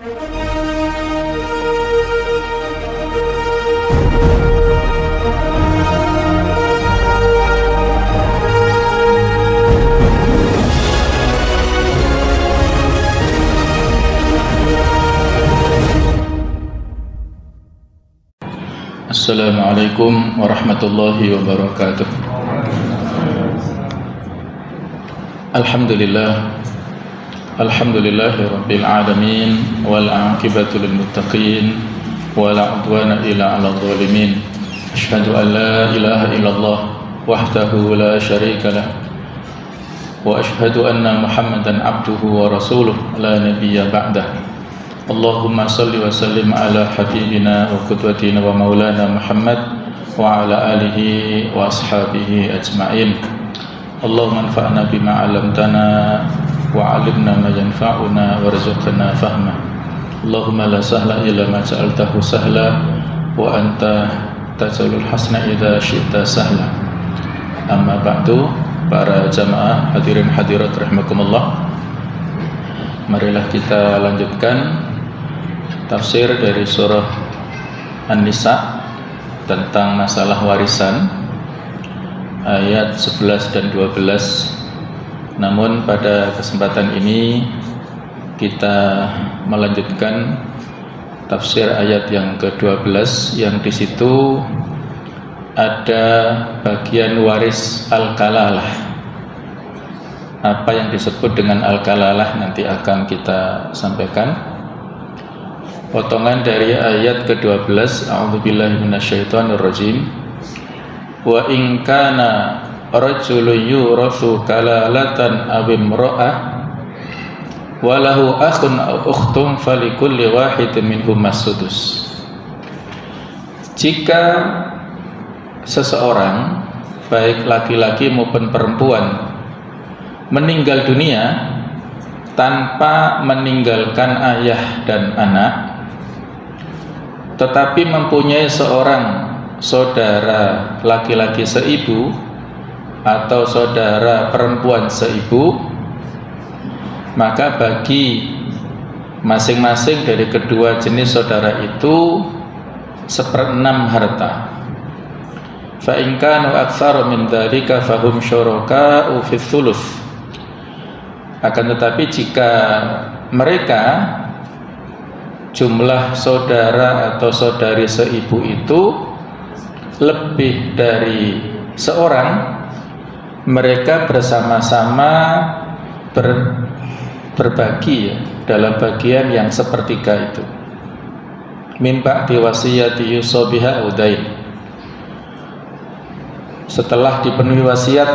Assalamualaikum warahmatullahi wabarakatuh. Alhamdulillahi rabbil alamin wal aqibatu lil muttaqin wala udwana illa 'alal zalimin. Asyhadu an la ilaha illallah wahdahu la syarika lah wa asyhadu anna Muhammadan abduhu wa rasuluh la nabiyya ba'dah. Allahumma salli wa sallim ala habibina wa qudwatina wa maulana Muhammad wa ala alihi wa ashabihi ajma'in. Allahumma anfa'na bima 'allamtana wa 'allimna ma yanfa'una warzuqna fahma. Allahumma la sahla illa ma ja'altahu sahla wa anta taj'alul hasna idza syi'ta sahla. Amma ba'du, para jamaah hadirin hadirat rahimakumullah. Marilah kita lanjutkan tafsir dari surah An-Nisa tentang masalah warisan ayat 11 dan 12. Namun pada kesempatan ini kita melanjutkan tafsir ayat yang ke-12 yang di situ ada bagian waris al-kalalah. Apa yang disebut dengan al-kalalah nanti akan kita sampaikan. Potongan dari ayat ke-12, a'udzubillahi minasyaitonirrajim. Wa in kana rajulun yurathu kalalatan aw imra'ah wa lahu akhun aw ukhtun falikulli wahidin minhum as-sudus. Jika seseorang baik laki-laki maupun perempuan meninggal dunia tanpa meninggalkan ayah dan anak, tetapi mempunyai seorang saudara laki-laki seibu atau saudara perempuan seibu, maka bagi masing-masing dari kedua jenis saudara itu 1/6 harta. Fa in kanu aktsara min dzalika fahum syuraka'u fi tsuluts. Akan tetapi jika mereka jumlah saudara atau saudari seibu itu lebih dari seorang, mereka bersama-sama berbagi dalam bagian yang sepertiga itu. Min ba'di wasiyati yusabiha udain. Setelah dipenuhi wasiat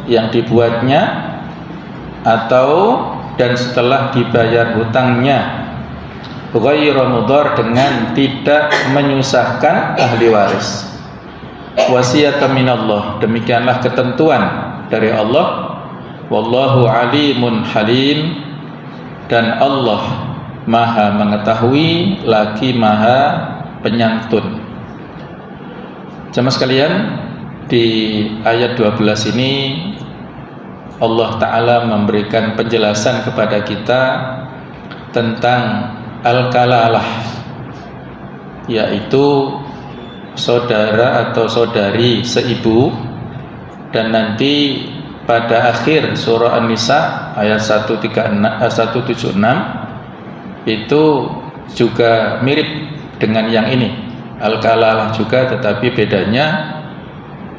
yang dibuatnya atau dan setelah dibayar hutangnya, ghairu mudhar, dengan tidak menyusahkan ahli waris. Wasiyatan minallah, demikianlah ketentuan dari Allah. Wallahu alimun halim, dan Allah maha mengetahui lagi maha penyantun. Jamaah sekalian, di ayat 12 ini Allah Ta'ala memberikan penjelasan kepada kita tentang al-kalalah, yaitu saudara atau saudari seibu. Dan nanti pada akhir surah An-Nisa ayat 176 itu juga mirip dengan yang ini, al-kalalah juga, tetapi bedanya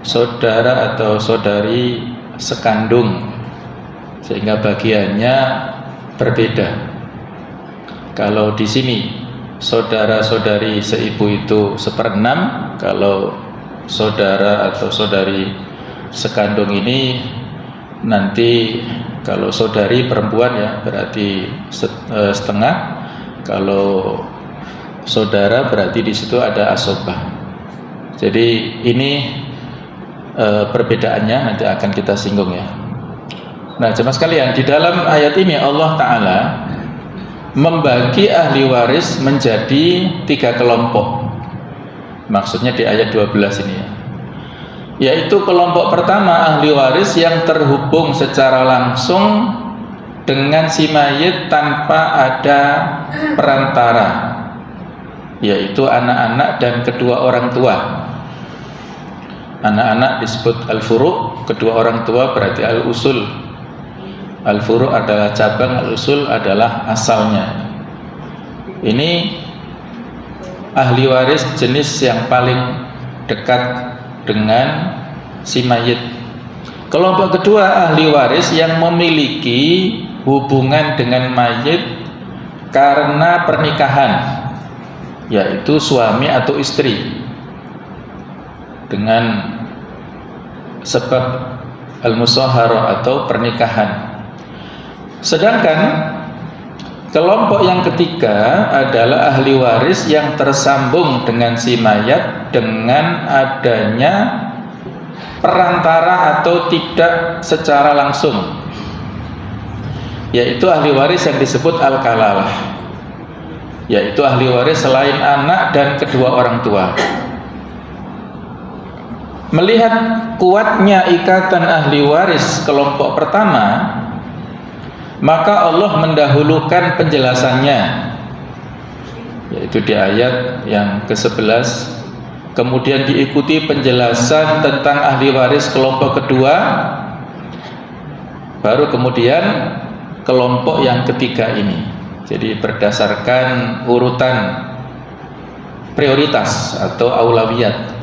saudara atau saudari sekandung, sehingga bagiannya berbeda. Kalau di sini saudara-saudari seibu itu 1/6, kalau saudara atau saudari sekandung ini nanti, kalau saudari perempuan ya berarti setengah, kalau saudara berarti di situ ada asobah. Jadi ini perbedaannya nanti akan kita singgung ya. Nah, jemaah sekalian, di dalam ayat ini Allah Ta'ala membagi ahli waris menjadi 3 kelompok. Maksudnya di ayat 12 ini ya, yaitu kelompok pertama ahli waris yang terhubung secara langsung dengan si mayit tanpa ada perantara, yaitu anak-anak dan kedua orang tua. Anak-anak disebut al-furu', kedua orang tua berarti al-usul. Al-furu' adalah cabang, al-usul adalah asalnya. Ini ahli waris jenis yang paling dekat dengan si mayit. Kelompok kedua ahli waris yang memiliki hubungan dengan mayit karena pernikahan, yaitu suami atau istri dengan sebab al-musahara atau pernikahan. Sedangkan kelompok yang ketiga adalah ahli waris yang tersambung dengan si mayat dengan adanya perantara atau tidak secara langsung, yaitu ahli waris yang disebut al-kalalah, yaitu ahli waris selain anak dan kedua orang tua. Melihat kuatnya ikatan ahli waris kelompok pertama, maka Allah mendahulukan penjelasannya, yaitu di ayat yang ke-11. Kemudian diikuti penjelasan tentang ahli waris kelompok kedua, baru kemudian kelompok yang ketiga ini. Jadi berdasarkan urutan prioritas atau aulawiyat.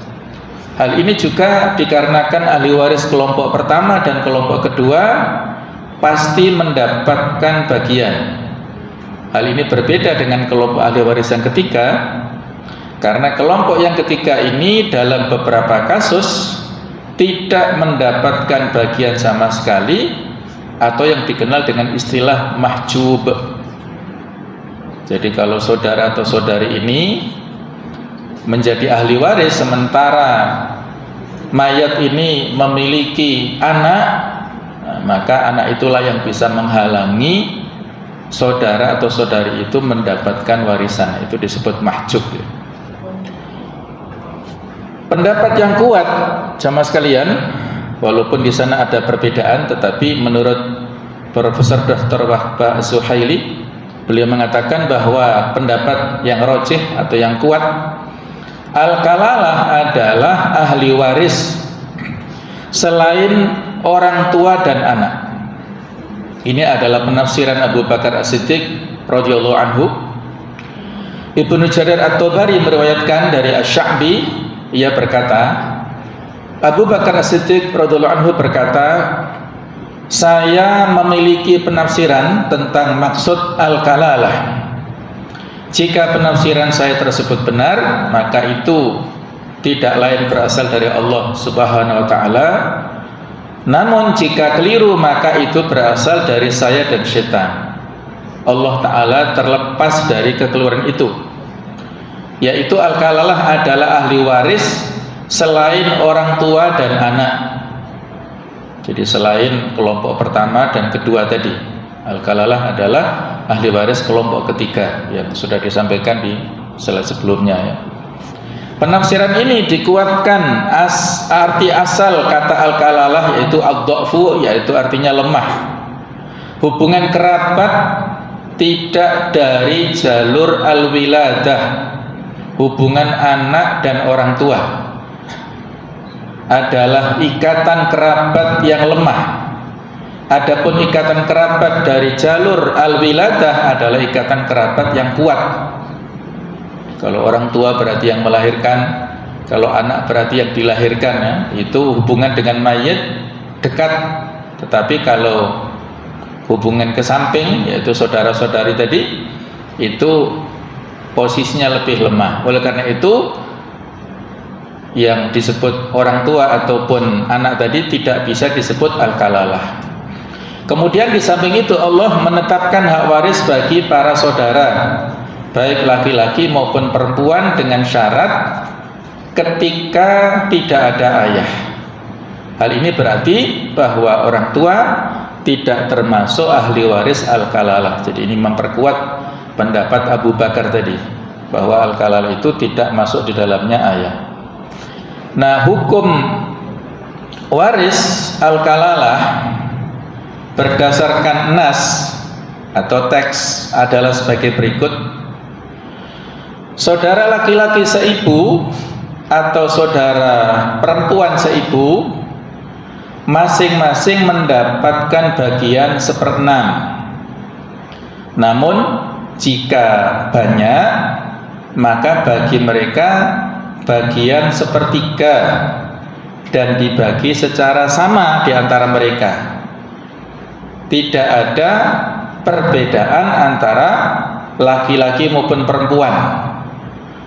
Hal ini juga dikarenakan ahli waris kelompok pertama dan kelompok kedua pasti mendapatkan bagian. Hal ini berbeda dengan kelompok ahli waris yang ketiga, karena kelompok yang ketiga ini dalam beberapa kasus tidak mendapatkan bagian sama sekali, atau yang dikenal dengan istilah mahjub. Jadi kalau saudara atau saudari ini menjadi ahli waris sementara mayat ini memiliki anak, maka anak itulah yang bisa menghalangi saudara atau saudari itu mendapatkan warisan. Itu disebut mahjub. Pendapat yang kuat jamaah sekalian, walaupun di sana ada perbedaan, tetapi menurut Profesor Dr. Wahbah Zuhaili, beliau mengatakan bahwa pendapat yang rajih atau yang kuat, al-kalalah adalah ahli waris selain orang tua dan anak. Ini adalah penafsiran Abu Bakar As-Siddiq radhiyallahu anhu. Ibnu Jarir At-Tabari meriwayatkan dari Asy-Sya'bi, ia berkata, Abu Bakar As-Siddiq radhiyallahu anhu berkata, saya memiliki penafsiran tentang maksud al-kalalah. Jika penafsiran saya tersebut benar, maka itu tidak lain berasal dari Allah Subhanahu wa ta'ala. Namun jika keliru, maka itu berasal dari saya dan syaitan. Allah Ta'ala terlepas dari kekeliruan itu, yaitu al-kalalah adalah ahli waris selain orang tua dan anak. Jadi selain kelompok pertama dan kedua tadi, al-kalalah adalah ahli waris kelompok ketiga yang sudah disampaikan di slide sebelumnya ya. Penafsiran ini dikuatkan arti asal kata al-kalalah, yaitu ad-dha'fu, yaitu artinya lemah. Hubungan kerabat tidak dari jalur al-wiladah, hubungan anak dan orang tua adalah ikatan kerabat yang lemah. Adapun ikatan kerabat dari jalur al-wiladah adalah ikatan kerabat yang kuat. Kalau orang tua berarti yang melahirkan, kalau anak berarti yang dilahirkan ya, itu hubungan dengan mayit dekat. Tetapi kalau hubungan ke samping, yaitu saudara-saudari tadi, itu posisinya lebih lemah. Oleh karena itu yang disebut orang tua ataupun anak tadi tidak bisa disebut al-kalalah. Kemudian di samping itu Allah menetapkan hak waris bagi para saudara, baik laki-laki maupun perempuan, dengan syarat ketika tidak ada ayah. Hal ini berarti bahwa orang tua tidak termasuk ahli waris al-kalalah. Jadi ini memperkuat pendapat Abu Bakar tadi, bahwa al-kalalah itu tidak masuk di dalamnya ayah. Nah, hukum waris al-kalalah berdasarkan nas atau teks adalah sebagai berikut. Saudara laki-laki seibu atau saudara perempuan seibu masing-masing mendapatkan bagian 1/6. Namun jika banyak, maka bagi mereka bagian 1/3 dan dibagi secara sama di antara mereka. Tidak ada perbedaan antara laki-laki maupun perempuan.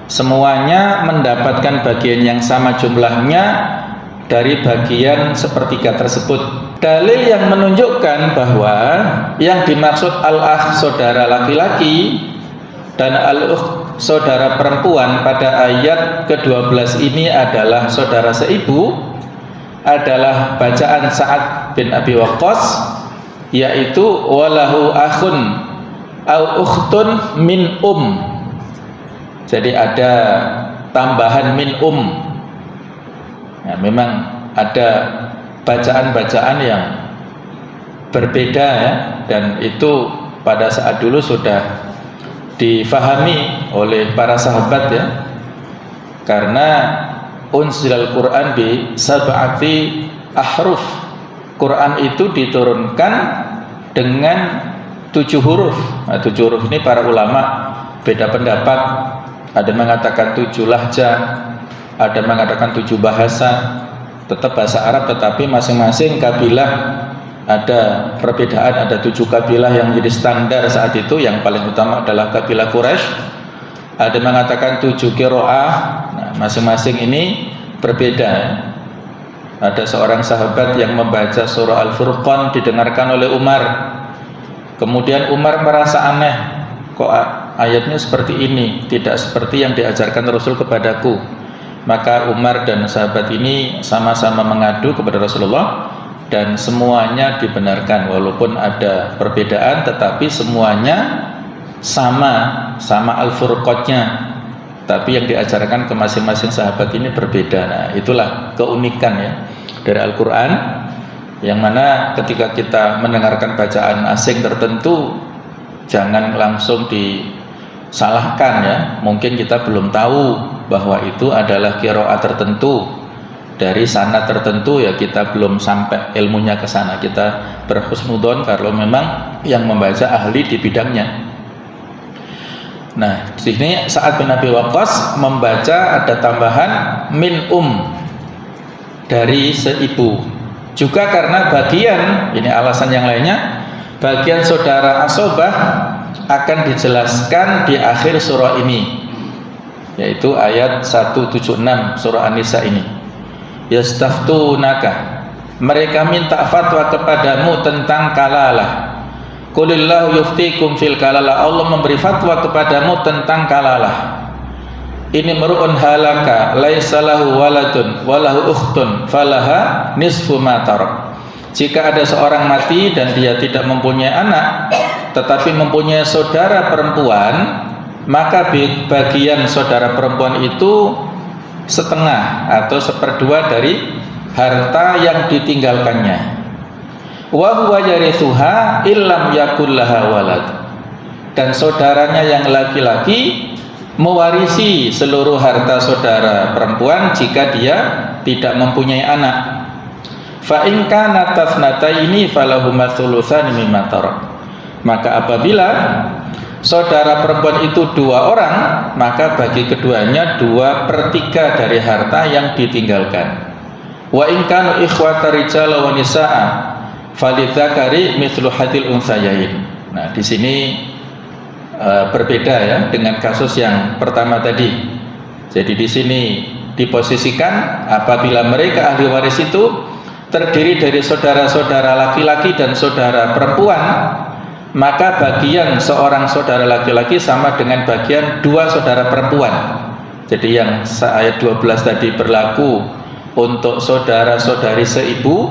Semuanya mendapatkan bagian yang sama jumlahnya dari bagian 1/3 tersebut. Dalil yang menunjukkan bahwa yang dimaksud al-akh saudara laki-laki dan al-ukh saudara perempuan pada ayat ke-12 ini adalah saudara seibu adalah bacaan Sa'ad bin Abi Waqqas, yaitu walahu akhun au ukhtun min Jadi ada tambahan min Ya, memang ada bacaan-bacaan yang berbeda ya, dan itu pada saat dulu sudah difahami oleh para sahabat ya, karena unzilal Quran bi sab'ati ahruf. Quran itu diturunkan dengan 7 huruf. Nah, 7 huruf ini para ulama beda pendapat. Ada mengatakan 7 lahjah, ada mengatakan 7 bahasa. Tetap bahasa Arab, tetapi masing-masing kabilah ada perbedaan. Ada 7 kabilah yang menjadi standar saat itu. Yang paling utama adalah kabilah Quraisy. Ada mengatakan 7 qiraah. Nah, masing-masing ini berbeda. Ada seorang sahabat yang membaca surah Al-Furqan didengarkan oleh Umar. Kemudian Umar merasa aneh, kok ayatnya seperti ini, tidak seperti yang diajarkan Rasul kepadaku. Maka Umar dan sahabat ini sama-sama mengadu kepada Rasulullah, dan semuanya dibenarkan. Walaupun ada perbedaan, tetapi semuanya sama Al-Furqannya, tapi yang diajarkan ke masing-masing sahabat ini berbeda. Nah, itulah keunikan ya dari Al-Quran, yang mana ketika kita mendengarkan bacaan asing tertentu, jangan langsung disalahkan ya. Mungkin kita belum tahu bahwa itu adalah qiraat tertentu dari sanad tertentu ya, kita belum sampai ilmunya ke sana. Kita berhusnudzon kalau memang yang membaca ahli di bidangnya. Nah, di sini Sa'ad bin Abi Waqqas membaca ada tambahan min dari seibu. Juga karena bagian, ini alasan yang lainnya, bagian saudara asobah akan dijelaskan di akhir surah ini, yaitu ayat 176 surah An-Nisa ini. Yastaftunaka, mereka minta fatwa kepadamu tentang kalalah. Qulillahu yuftikum fil kalalah, Allah memberi fatwa kepadamu tentang kalalah. Ini mar'un halaka laisa lahu waladun walahu ukhtun falaha nisfu ma tarak. Jika ada seorang mati dan dia tidak mempunyai anak tetapi mempunyai saudara perempuan, maka bagian saudara perempuan itu setengah atau 1/2 dari harta yang ditinggalkannya. Wa huwa yarithuha illam yakul laha walad, dan saudaranya yang laki-laki mewarisi seluruh harta saudara perempuan jika dia tidak mempunyai anak. Fa in kana tafnataini falahuma thulutsani mimma tarak, maka apabila saudara perempuan itu 2 orang, maka bagi keduanya 2/3 dari harta yang ditinggalkan. Wa in kanu ikhwata rijala wa nisaa falidzakari mithlu hadil unsayain. Nah, di sini berbeda ya dengan kasus yang pertama tadi. Jadi di sini diposisikan apabila mereka ahli waris itu terdiri dari saudara-saudara laki-laki dan saudara perempuan, maka bagian seorang saudara laki-laki sama dengan bagian 2 saudara perempuan. Jadi yang ayat 12 tadi berlaku untuk saudara-saudari seibu.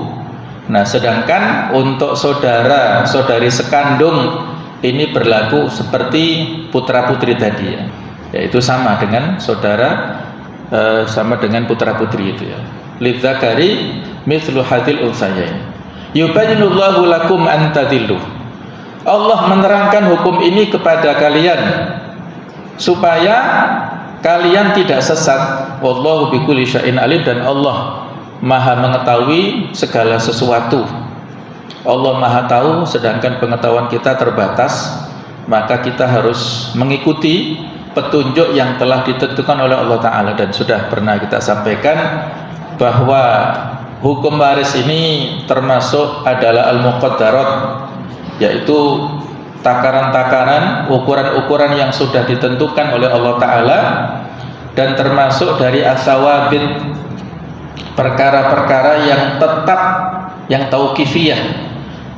Nah, sedangkan untuk saudara-saudari sekandung ini berlaku seperti putra-putri tadi ya. Yaitu sama dengan saudara, sama dengan putra-putri itu ya. Lidzakari mithlu hadil unsayain. Yubayyinullahu lakum an tadillu. Allah menerangkan hukum ini kepada kalian supaya kalian tidak sesat. Wallahu bikulli syai'in alim, dan Allah Maha mengetahui segala sesuatu. Allah Maha tahu, sedangkan pengetahuan kita terbatas, maka kita harus mengikuti petunjuk yang telah ditentukan oleh Allah Ta'ala. Dan sudah pernah kita sampaikan bahwa hukum waris ini termasuk adalah al-muqaddarat, yaitu takaran-takaran, ukuran-ukuran yang sudah ditentukan oleh Allah Ta'ala, dan termasuk dari as-sawabit, perkara-perkara yang tetap, yang tauqifiyah,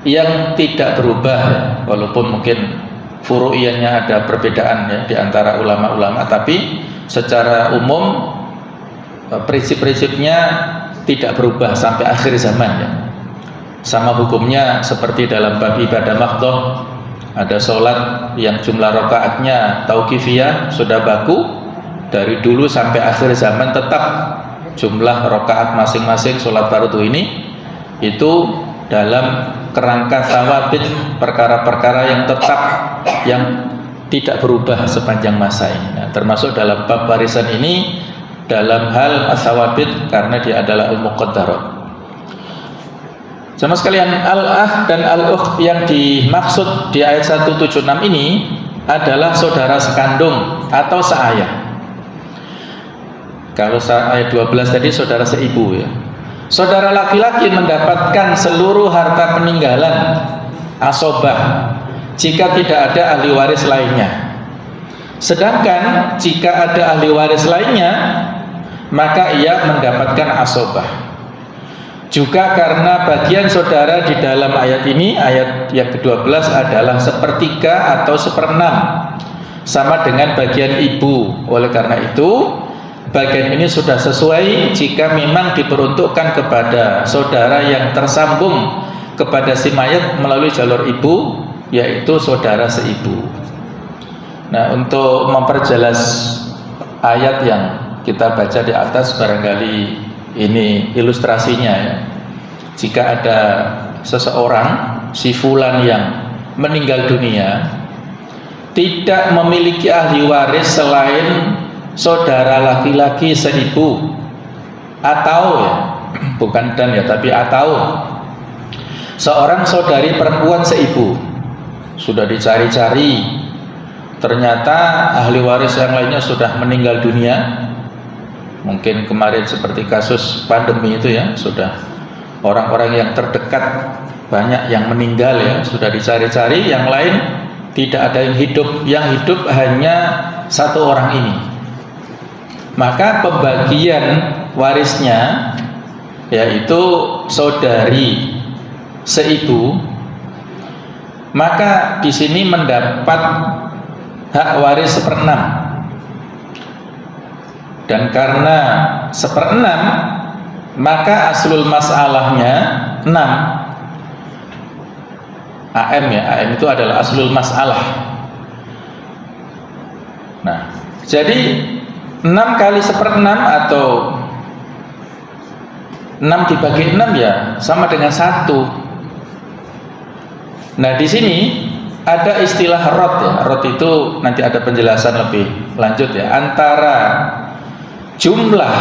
yang tidak berubah, walaupun mungkin furu'iyahnya ada perbedaan ya di antara ulama-ulama, tapi secara umum prinsip-prinsipnya tidak berubah sampai akhir zaman ya. Sama hukumnya seperti dalam bab ibadah mahdhah, ada sholat yang jumlah rakaatnya tauqifiyah, sudah baku dari dulu sampai akhir zaman, tetap jumlah rakaat masing-masing sholat fardu ini itu dalam kerangka sawabit, perkara-perkara yang tetap, yang tidak berubah sepanjang masa ini. Nah, termasuk dalam bab warisan ini dalam hal as-sawabit, karena dia adalah al-muqaddarat. Sama sekalian, al-akh dan al-ukht yang dimaksud di ayat 176 ini adalah saudara sekandung atau seayah. Kalau ayat 12 tadi saudara seibu ya. Saudara laki-laki mendapatkan seluruh harta peninggalan asobah jika tidak ada ahli waris lainnya. Sedangkan jika ada ahli waris lainnya, maka ia mendapatkan asobah. Juga karena bagian saudara di dalam ayat ini, ayat yang ke-12 adalah sepertiga atau seperenam, sama dengan bagian ibu. Oleh karena itu, bagian ini sudah sesuai jika memang diperuntukkan kepada saudara yang tersambung kepada si mayat melalui jalur ibu, yaitu saudara seibu. Nah, untuk memperjelas ayat yang kita baca di atas, barangkali ini ilustrasinya ya. Jika ada seseorang, si fulan yang meninggal dunia, tidak memiliki ahli waris selain saudara laki-laki seibu, atau ya, bukan dan ya, tapi atau seorang saudari perempuan seibu, sudah dicari-cari, ternyata ahli waris yang lainnya sudah meninggal dunia. Mungkin kemarin seperti kasus pandemi itu ya, sudah orang-orang yang terdekat banyak yang meninggal ya, sudah dicari-cari, yang lain tidak ada yang hidup, yang hidup hanya satu orang ini. Maka pembagian warisnya yaitu saudari seibu, maka di sini mendapat hak waris seperenam. Dan karena seperenam, maka aslul masalahnya 6 AM ya, AM itu adalah aslul masalah. Nah, jadi 6 kali seperenam atau 6 dibagi 6 ya sama dengan 1. Nah, di sini ada istilah rot ya. Rot itu nanti ada penjelasan lebih lanjut ya, antara jumlah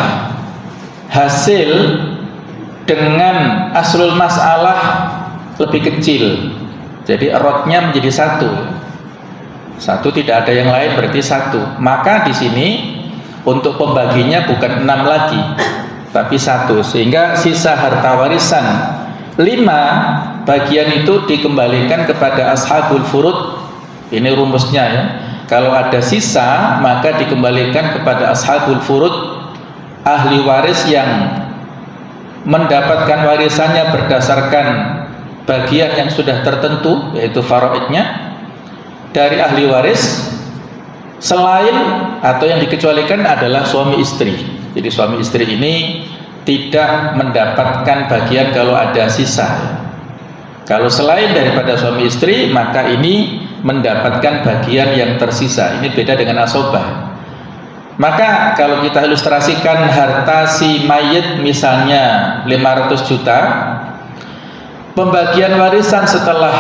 hasil dengan aslul masalah lebih kecil. Jadi rotnya menjadi 1. 1 tidak ada yang lain, berarti 1. Maka di sini untuk pembaginya bukan 6 lagi, tapi 1, sehingga sisa harta warisan 5 bagian itu dikembalikan kepada ashabul furud. Ini rumusnya ya. Kalau ada sisa, maka dikembalikan kepada ashabul furud, ahli waris yang mendapatkan warisannya berdasarkan bagian yang sudah tertentu, yaitu faraidnya dari ahli waris, selain atau yang dikecualikan adalah suami istri. Jadi suami istri ini tidak mendapatkan bagian kalau ada sisa. Kalau selain daripada suami istri, maka ini mendapatkan bagian yang tersisa. Ini beda dengan asobah. Maka kalau kita ilustrasikan harta si mayit misalnya 500 juta, pembagian warisan setelah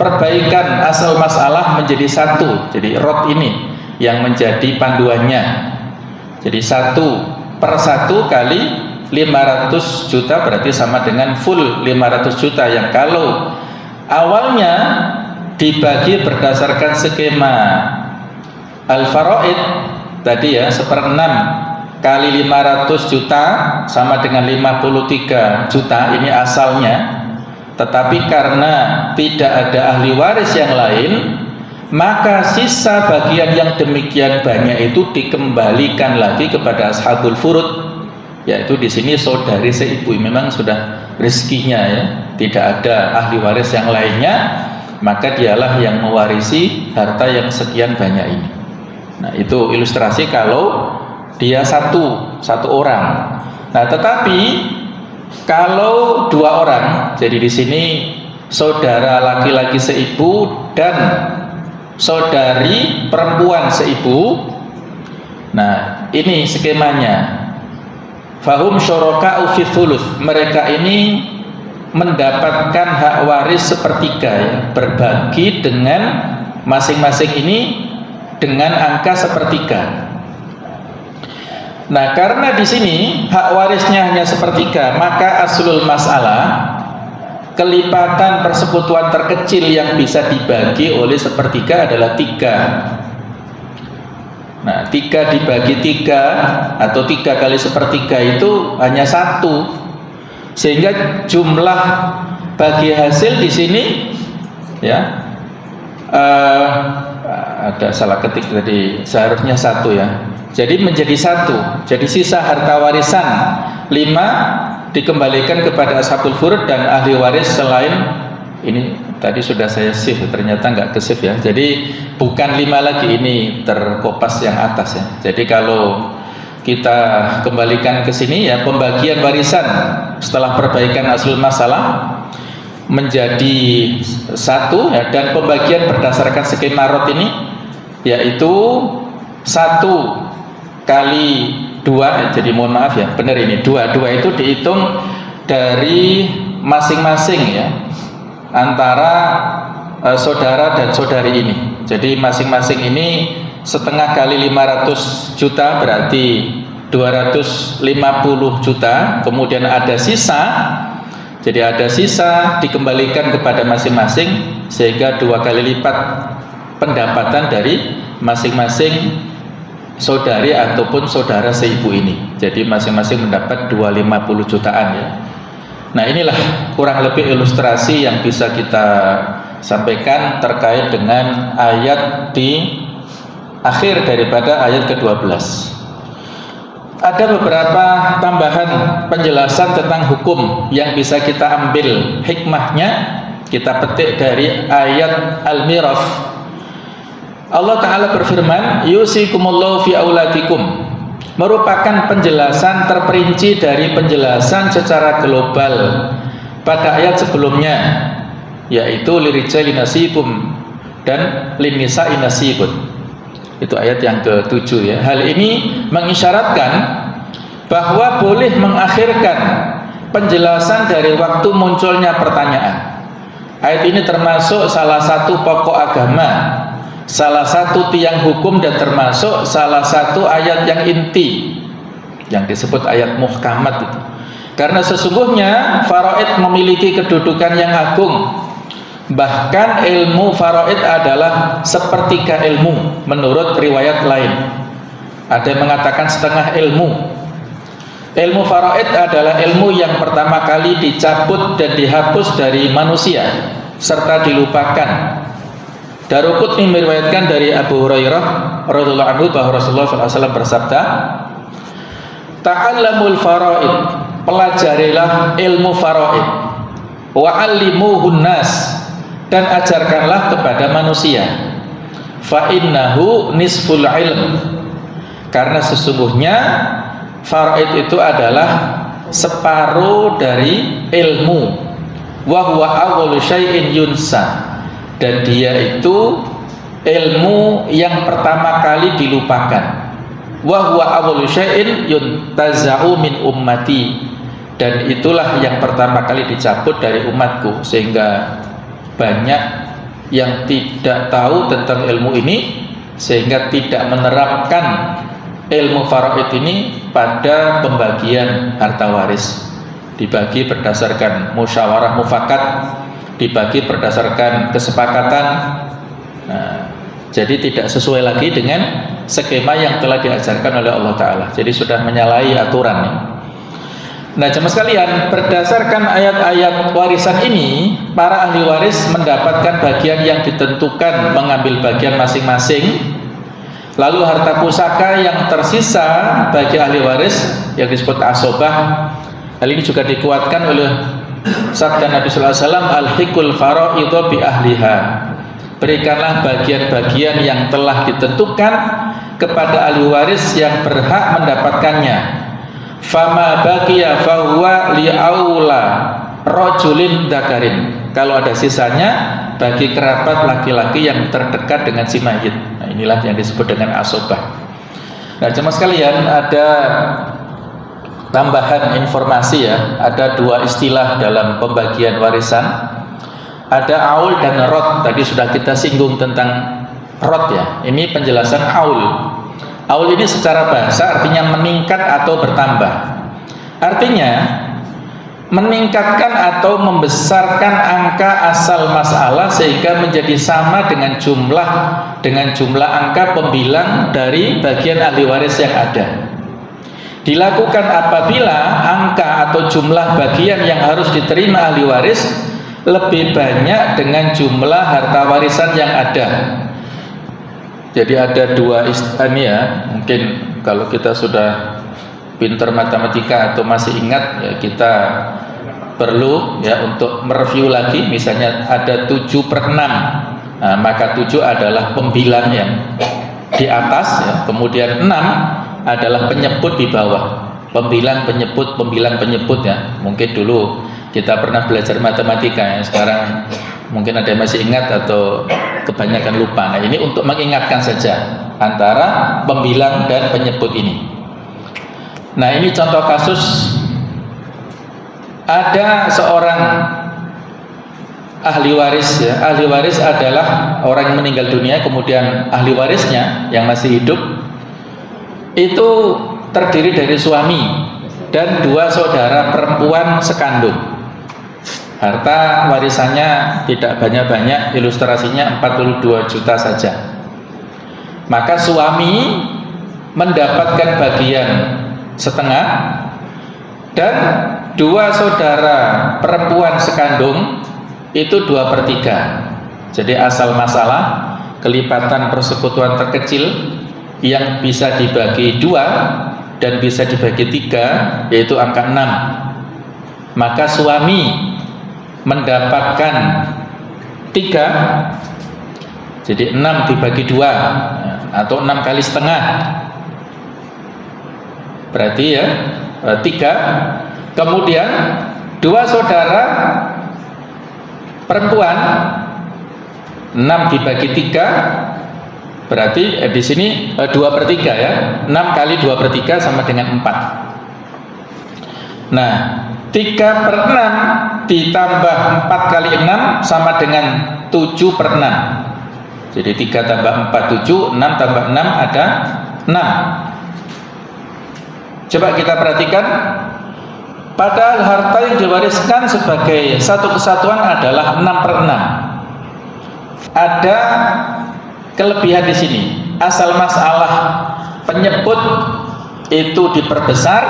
perbaikan asal masalah menjadi satu. Jadi rot ini yang menjadi panduannya. Jadi 1/1 kali 500 juta berarti sama dengan full 500 juta yang kalau awalnya dibagi berdasarkan skema al-faraid tadi ya 1/6 kali 500 juta sama dengan 53 juta ini asalnya, tetapi karena tidak ada ahli waris yang lain maka sisa bagian yang demikian banyak itu dikembalikan lagi kepada ashabul furud, yaitu di sini saudari seibu. Memang sudah rezekinya ya, tidak ada ahli waris yang lainnya, maka dialah yang mewarisi harta yang sekian banyak ini. Nah, itu ilustrasi kalau dia satu orang. Nah, tetapi kalau 2 orang, jadi di sini saudara laki-laki seibu dan saudari perempuan seibu. Nah, ini skemanya. Fahum syuraka'u fi thuluth. Mereka ini mendapatkan hak waris sepertiga ya, berbagi dengan masing-masing ini dengan angka sepertiga. Nah, karena di sini hak warisnya hanya sepertiga, maka aslul masalah, kelipatan persekutuan terkecil yang bisa dibagi oleh sepertiga adalah 3. Nah, 3 dibagi 3 atau 3 kali sepertiga itu hanya 1, sehingga jumlah bagi hasil di sini ya ada salah ketik tadi, seharusnya 1 ya, jadi menjadi 1. Jadi sisa harta warisan 5 dikembalikan kepada ashabul furud dan ahli waris selain ini. Tadi sudah saya save, ternyata nggak ke save ya. Jadi bukan 5 lagi, ini terkopas yang atas ya. Jadi kalau kita kembalikan ke sini ya, pembagian warisan setelah perbaikan aslul masalah menjadi 1 ya, dan pembagian berdasarkan skema rot ini yaitu 1 kali 2, jadi mohon maaf ya, benar ini 2 itu dihitung dari masing-masing ya, antara saudara dan saudari ini. Jadi masing-masing ini setengah kali 500 juta berarti 250 juta, kemudian ada sisa, jadi ada sisa dikembalikan kepada masing-masing sehingga 2 kali lipat pendapatan dari masing-masing saudari ataupun saudara seibu ini. Jadi masing-masing mendapat 250 jutaan ya. Nah, inilah kurang lebih ilustrasi yang bisa kita sampaikan terkait dengan ayat di akhir daripada ayat ke-12. Ada beberapa tambahan penjelasan tentang hukum yang bisa kita ambil hikmahnya, kita petik dari ayat Al-Mirath. Allah Ta'ala berfirman, yusikumullahu fi auladikum, merupakan penjelasan terperinci dari penjelasan secara global pada ayat sebelumnya, yaitu lirijali nasibum dan linnisa'i nasibun. Itu ayat yang ke-7 ya. Hal ini mengisyaratkan bahwa boleh mengakhirkan penjelasan dari waktu munculnya pertanyaan. Ayat ini termasuk salah satu pokok agama, salah satu tiang hukum, dan termasuk salah satu ayat yang inti yang disebut ayat muhkamat itu. Karena sesungguhnya faraid memiliki kedudukan yang agung. Bahkan ilmu faraid adalah sepertiga ilmu menurut riwayat lain. Ada yang mengatakan setengah ilmu. Ilmu faraid adalah ilmu yang pertama kali dicabut dan dihapus dari manusia serta dilupakan. Daruqutni meriwayatkan dari Abu Hurairah radhiyallahu anhu bahwa Rasulullah SAW bersabda, ta'allamul faraid, pelajarilah ilmu faraid, wa'allimuhun nas, dan ajarkanlah kepada manusia, fa innahu nisful ilm, karena sesungguhnya faraid itu adalah separuh dari ilmu, wa huwa awwalu syai'in yunsa, dan dia itu ilmu yang pertama kali dilupakan, wa huwa awwalu syai'in yuntaza'u min ummati, dan itulah yang pertama kali dicabut dari umatku, sehingga banyak yang tidak tahu tentang ilmu ini sehingga tidak menerapkan ilmu faraid ini pada pembagian harta waris. Dibagi berdasarkan musyawarah mufakat, dibagi berdasarkan kesepakatan. Nah, jadi tidak sesuai lagi dengan skema yang telah diajarkan oleh Allah Ta'ala. Jadi sudah menyalahi aturan nih. Nah, jemaah sekalian, berdasarkan ayat-ayat warisan ini, para ahli waris mendapatkan bagian yang ditentukan, mengambil bagian masing-masing. Lalu harta pusaka yang tersisa bagi ahli waris yang disebut asobah. Hal ini juga dikuatkan oleh sabda Nabi sallallahu alaihi wasallam, al-hikul fara'idhu bi ahliha. Berikanlah bagian-bagian yang telah ditentukan kepada ahli waris yang berhak mendapatkannya. Fama baqiya fahuwa li'aula rajulin dzakarin. Kalau ada sisanya bagi kerabat laki-laki yang terdekat dengan si mayit. Nah, inilah yang disebut dengan asobah. Nah, jemaah sekalian, ada tambahan informasi ya. Ada dua istilah dalam pembagian warisan. Ada aul dan rot. Tadi sudah kita singgung tentang rot ya. Ini penjelasan aul. Aul ini secara bahasa artinya meningkat atau bertambah. Artinya meningkatkan atau membesarkan angka asal masalah sehingga menjadi sama dengan jumlah angka pembilang dari bagian ahli waris yang ada. Dilakukan apabila angka atau jumlah bagian yang harus diterima ahli waris lebih banyak dengan jumlah harta warisan yang ada. Jadi ada dua ini ya, mungkin kalau kita sudah pintar matematika atau masih ingat ya, kita perlu ya untuk mereview lagi. Misalnya ada 7/6, nah, maka 7 adalah pembilang yang di atas ya, kemudian 6 adalah penyebut di bawah. Pembilang penyebut ya. Mungkin dulu kita pernah belajar matematika ya, sekarang mungkin ada yang masih ingat atau kebanyakan lupa. Nah, ini untuk mengingatkan saja antara pembilang dan penyebut ini. Nah, ini contoh kasus. Ada seorang ahli waris ya. Ahli waris adalah orang yang meninggal dunia, kemudian ahli warisnya yang masih hidup itu terdiri dari suami dan 2 saudara perempuan sekandung. Harta warisannya tidak banyak-banyak, ilustrasinya 42 juta saja. Maka suami mendapatkan bagian setengah dan 2 saudara perempuan sekandung itu 2/3. Jadi asal masalah kelipatan persekutuan terkecil yang bisa dibagi 2 dan bisa dibagi 3 yaitu angka 6. Maka suami mendapatkan 3, jadi 6 dibagi 2 atau 6 kali setengah, berarti ya 3. Kemudian 2 saudara perempuan 6 dibagi 3 berarti di sini 2/3 ya. 6 kali 2/3 sama dengan 4. Nah, 3/6 ditambah 4 kali 6 sama dengan 7/6. Jadi 3 tambah 4 7, 6 tambah 6 ada 6. Coba kita perhatikan, padahal harta yang diwariskan sebagai satu kesatuan adalah 6/6. Ada kelebihan di sini. Asal masalah penyebut itu diperbesar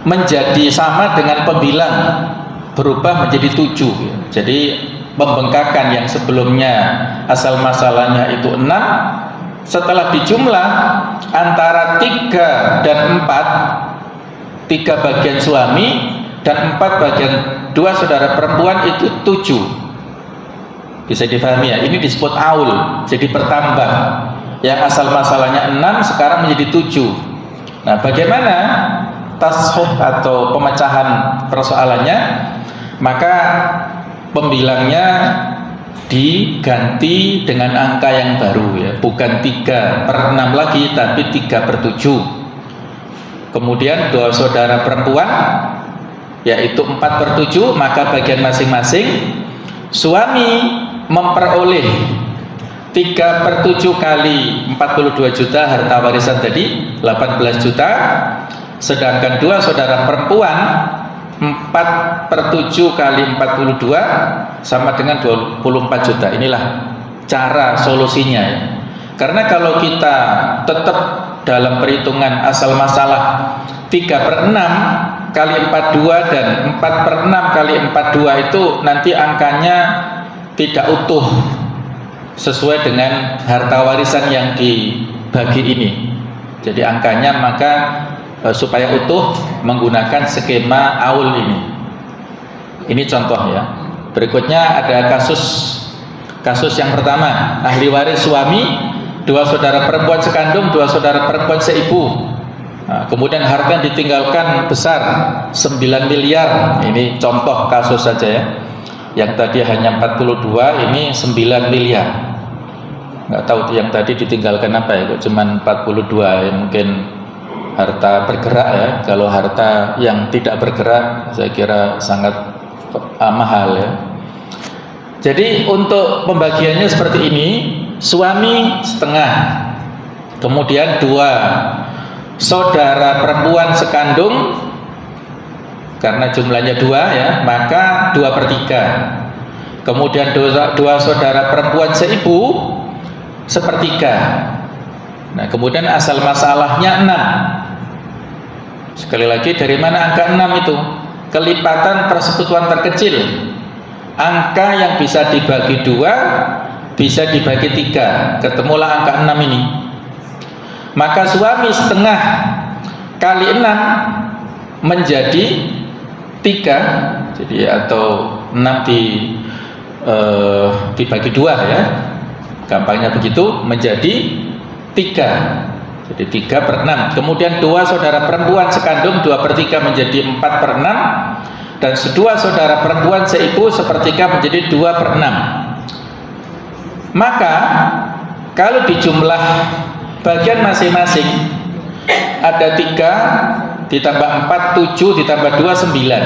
menjadi sama dengan pembilang, berubah menjadi 7. Jadi pembengkakan yang sebelumnya asal masalahnya itu 6, setelah dijumlah antara 3 dan 4, 3 bagian suami dan 4 bagian 2 saudara perempuan itu 7. Bisa difahami ya, ini disebut aul, jadi bertambah. Yang asal masalahnya 6 sekarang menjadi 7. Nah, bagaimana tashih atau pemecahan persoalannya? Maka pembilangnya diganti dengan angka yang baru ya, bukan 3/6 lagi tapi 3/7. Kemudian 2 saudara perempuan yaitu 4/7, maka bagian masing-masing suami memperoleh 3/7 kali 42 juta harta warisan tadi 18 juta, sedangkan dua saudara perempuan 4/7 kali 42 sama dengan 24 juta. Inilah cara solusinya ya. Karena kalau kita tetap dalam perhitungan asal masalah 3/6 kali 42 dan 4/6 kali 42 itu nanti angkanya tidak utuh sesuai dengan harta warisan yang dibagi ini. Jadi angkanya maka supaya utuh menggunakan skema aul ini. Ini contoh ya. Berikutnya ada kasus yang pertama, ahli waris suami, dua saudara perempuan sekandung, dua saudara perempuan seibu. Nah, kemudian harta yang ditinggalkan besar 9 miliar. Ini contoh kasus saja ya. Yang tadi hanya 42, ini 9 miliar. Nggak tahu yang tadi ditinggalkan apa ya, kok cuman 42 ya, mungkin harta bergerak ya. Kalau harta yang tidak bergerak saya kira sangat mahal ya. Jadi untuk pembagiannya seperti ini, suami setengah, kemudian dua saudara perempuan sekandung, karena jumlahnya dua ya, maka 2/3. Kemudian dua saudara perempuan seibu, 1/3. Nah kemudian asal masalahnya 6. Sekali lagi, dari mana angka 6 itu? Kelipatan persekutuan terkecil. Angka yang bisa dibagi 2 bisa dibagi 3, ketemulah angka 6 ini. Maka suami setengah kali 6 menjadi 3, jadi atau 6 dibagi 2 ya, gampangnya begitu, menjadi 3. Jadi 3/6. Kemudian dua saudara perempuan sekandung 2/3 menjadi 4/6, dan dua saudara perempuan seibu 1/3 menjadi 2/6. Maka kalau dijumlah bagian masing-masing ada 3 ditambah 4 7 ditambah 2 9.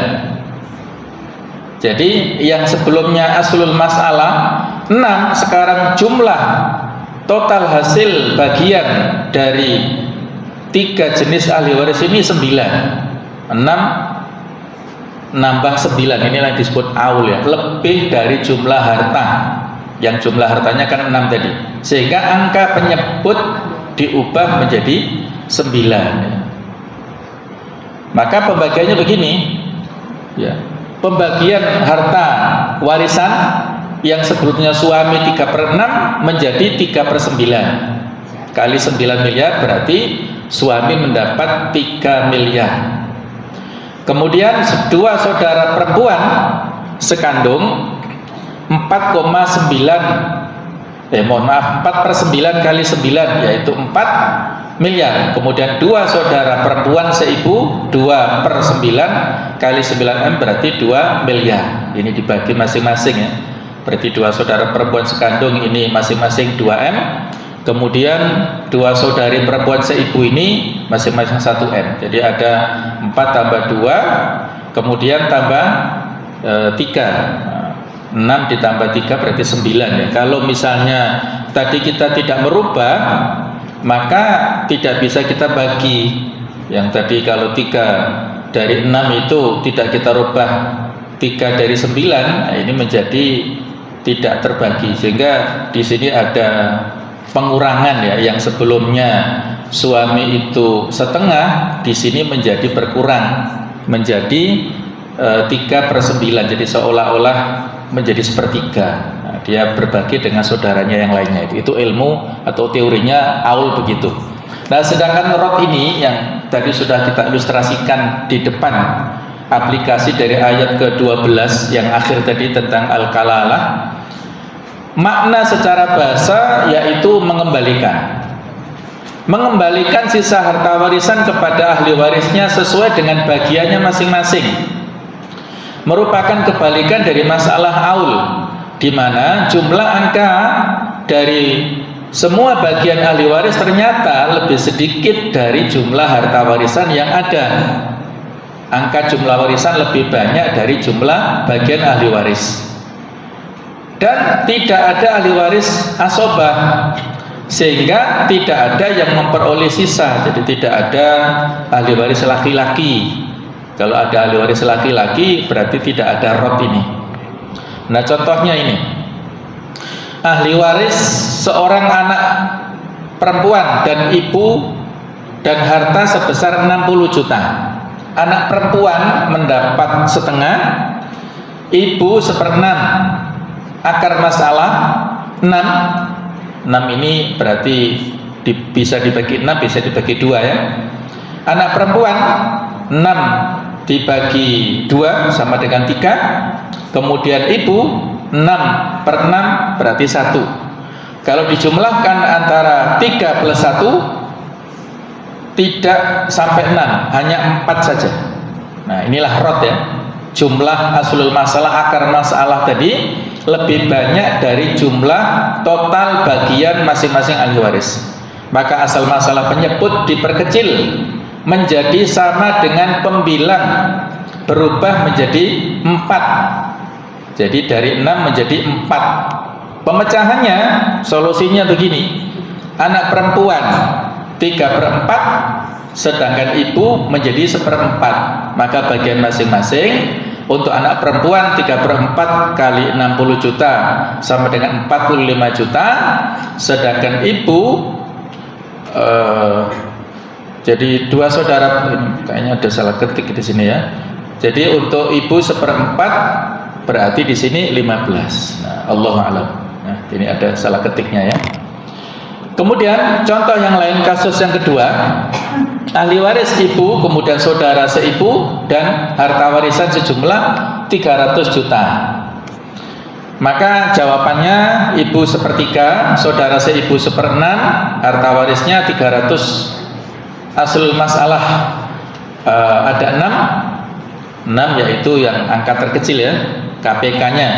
Jadi yang sebelumnya aslul masalah 6, sekarang jumlah total hasil bagian dari 3 jenis ahli waris ini 9. 6 nambah 9, inilah disebut aul ya, lebih dari jumlah harta. Yang jumlah hartanya kan 6 tadi, sehingga angka penyebut diubah menjadi 9 ya. Maka pembagiannya begini ya. Pembagian harta warisan yang sebelumnya suami 3/6 menjadi 3/9. Kali 9 miliar berarti suami mendapat 3 miliar. Kemudian dua saudara perempuan sekandung 4/9 kali 9 yaitu 4 miliar. Kemudian dua saudara perempuan seibu 2/9 kali 9M berarti 2 miliar. Ini dibagi masing-masing ya. Berarti dua saudara perempuan sekandung ini masing-masing 2M. Kemudian dua saudari perempuan seibu ini masing-masing 1M. Jadi ada 4 tambah 2, kemudian tambah 3. 6 ditambah 3 berarti 9 ya. Kalau misalnya tadi kita tidak merubah, maka tidak bisa kita bagi. Yang tadi kalau 3 dari 6 itu tidak kita rubah 3 dari 9, ini menjadi tidak terbagi, sehingga di sini ada pengurangan ya. Yang sebelumnya suami itu setengah, di sini menjadi berkurang menjadi 3/9, jadi seolah-olah menjadi 1/3. Nah, dia berbagi dengan saudaranya yang lainnya. Itu ilmu atau teorinya aul begitu. Nah sedangkan rot ini yang tadi sudah kita ilustrasikan di depan, aplikasi dari ayat ke-12 yang akhir tadi tentang al-kalalah, makna secara bahasa yaitu mengembalikan sisa harta warisan kepada ahli warisnya sesuai dengan bagiannya masing-masing, merupakan kebalikan dari masalah aul, di mana jumlah angka dari semua bagian ahli waris ternyata lebih sedikit dari jumlah harta warisan yang ada. angka jumlah warisan lebih banyak dari jumlah bagian ahli waris. Dan tidak ada ahli waris asobah, sehingga tidak ada yang memperoleh sisa. Jadi tidak ada ahli waris laki-laki. Kalau ada ahli waris laki-laki berarti tidak ada rob ini. Nah contohnya ini, ahli waris seorang anak perempuan dan ibu dan harta sebesar 60 juta. Anak perempuan mendapat setengah, ibu 1/6. Akar masalah 6. 6 ini berarti bisa dibagi 6, bisa dibagi 2 ya. Anak perempuan 6 dibagi 2 sama dengan 3. Kemudian ibu 6/6 berarti 1. Kalau dijumlahkan antara 3 plus 1 tidak sampai 6, hanya 4 saja. Nah inilah rot ya. Jumlah aslul masalah, akar masalah tadi lebih banyak dari jumlah total bagian masing-masing ahli waris. Maka asal masalah penyebut diperkecil menjadi sama dengan pembilang, berubah menjadi 4. Jadi dari 6 menjadi 4. Pemecahannya, solusinya begini. Anak perempuan 3/4, sedangkan ibu menjadi 1/4. Maka bagian masing-masing untuk anak perempuan 3/4 kali 60 juta sama dengan 45 juta, sedangkan ibu jadi dua saudara, kayaknya ada salah ketik di sini ya. Jadi untuk ibu 1/4 berarti di sini 15. Nah, Allahu a'lam. Nah, ini ada salah ketiknya ya. Kemudian contoh yang lain, kasus yang kedua, ahli waris ibu, kemudian saudara seibu dan harta warisan sejumlah 300 juta. Maka jawabannya ibu 1/3, saudara seibu 1/6, harta warisnya 300. Aslul masalah ada 6 yaitu yang angka terkecil ya, KPK-nya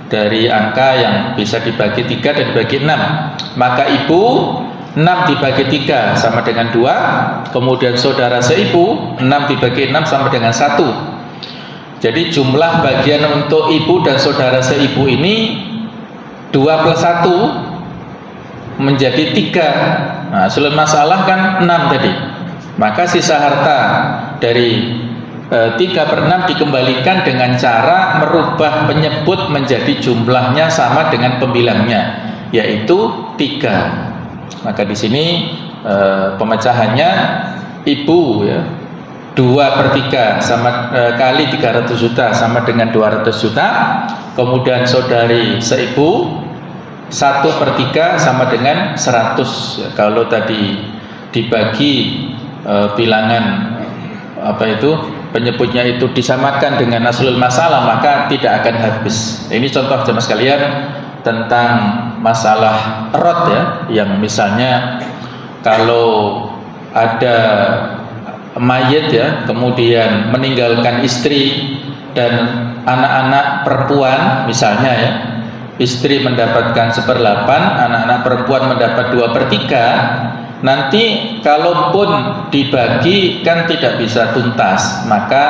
dari angka yang bisa dibagi 3 dan dibagi 6. Maka ibu 6 dibagi 3 sama dengan 2. Kemudian saudara seibu 6 dibagi 6 sama dengan 1. Jadi jumlah bagian untuk ibu dan saudara seibu ini 2 plus 1 menjadi 3. Nah aslul masalah kan 6 tadi. Maka sisa harta dari 3/6 dikembalikan dengan cara merubah penyebut menjadi jumlahnya sama dengan pembilangnya, yaitu 3. Maka di sini pemecahannya ibu ya 2/3 sama kali 300 juta sama dengan 200 juta. Kemudian saudari seibu 1/3 sama dengan 100 ya. Kalau tadi dibagi bilangan apa itu penyebutnya itu disamakan dengan aslul masalah, maka tidak akan habis. Ini contoh jemaah sekalian tentang masalah rot ya, yang misalnya kalau ada mayit ya, kemudian meninggalkan istri dan anak-anak perempuan misalnya ya, istri mendapatkan 1/8, anak-anak perempuan mendapat 2/3. Nanti kalaupun dibagi kan tidak bisa tuntas, maka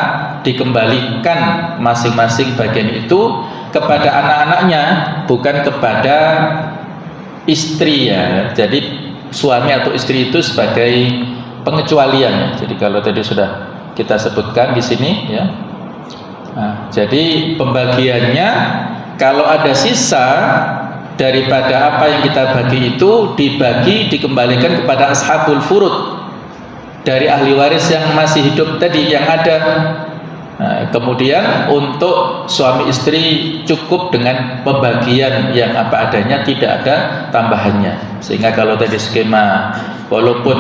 dikembalikan masing-masing bagian itu kepada anak-anaknya, bukan kepada istri ya. Jadi suami atau istri itu sebagai pengecualian. Jadi kalau tadi sudah kita sebutkan di sini ya. Nah, jadi pembagiannya kalau ada sisa daripada apa yang kita bagi itu dibagi, dikembalikan kepada ashabul furud dari ahli waris yang masih hidup tadi yang ada. Nah, kemudian untuk suami istri cukup dengan pembagian yang apa adanya, tidak ada tambahannya. Sehingga kalau tadi skema walaupun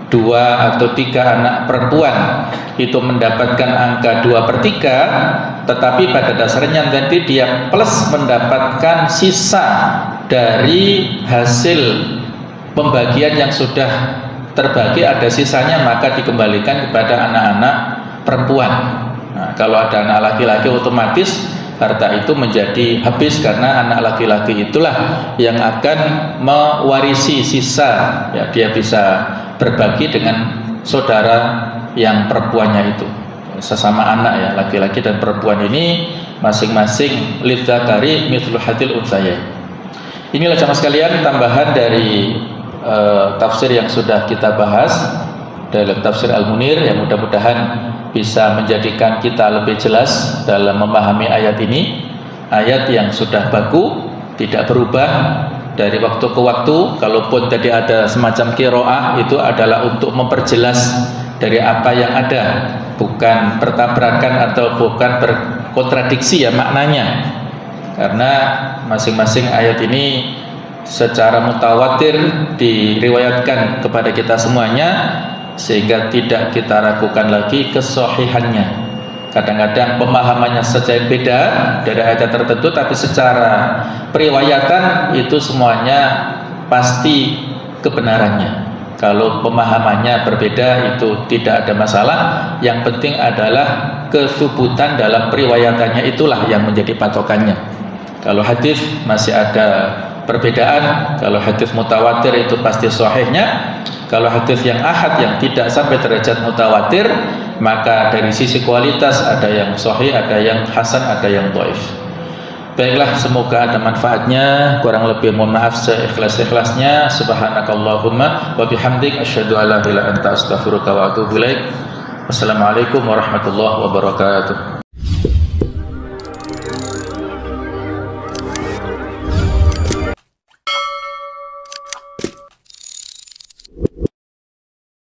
2 atau 3 anak perempuan itu mendapatkan angka 2/3, tetapi pada dasarnya nanti dia plus mendapatkan sisa dari hasil pembagian yang sudah terbagi, ada sisanya, maka dikembalikan kepada anak-anak perempuan. Nah, kalau ada anak laki-laki otomatis harta itu menjadi habis, karena anak laki-laki itulah yang akan mewarisi sisa ya, dia bisa berbagi dengan saudara yang perempuannya itu. sesama anak ya, laki-laki dan perempuan ini masing-masing lidzakari mithlu hadil unthayain. Inilah jamaah sekalian tambahan dari tafsir yang sudah kita bahas dalam tafsir Al-Munir, yang mudah-mudahan bisa menjadikan kita lebih jelas dalam memahami ayat ini. Ayat yang sudah baku, tidak berubah dari waktu ke waktu. Kalaupun tadi ada semacam qiraah, itu adalah untuk memperjelas dari apa yang ada, bukan bertabrakan atau bukan berkontradiksi ya maknanya. Karena masing-masing ayat ini secara mutawatir diriwayatkan kepada kita semuanya, sehingga tidak kita ragukan lagi kesahihannya. Kadang-kadang pemahamannya saja beda dari ayat tertentu, tapi secara periwayatan itu semuanya pasti kebenarannya. Kalau pemahamannya berbeda itu tidak ada masalah. Yang penting adalah kesubutan dalam periwayatannya, itulah yang menjadi patokannya. Kalau hadis masih ada perbedaan. Kalau hadis mutawatir itu pasti sahihnya. Kalau hadis yang ahad yang tidak sampai derajat mutawatir, maka dari sisi kualitas ada yang sahih, ada yang hasan, ada yang dhaif. Baiklah, semoga ada manfaatnya. Kurang lebih mohon maaf seikhlas-ikhlasnya. Subhanakallahumma wa bihamdik asyhadu an la ilaha illa anta astaghfiruka wa atubu ilaik. Wassalamualaikum warahmatullahi wabarakatuh.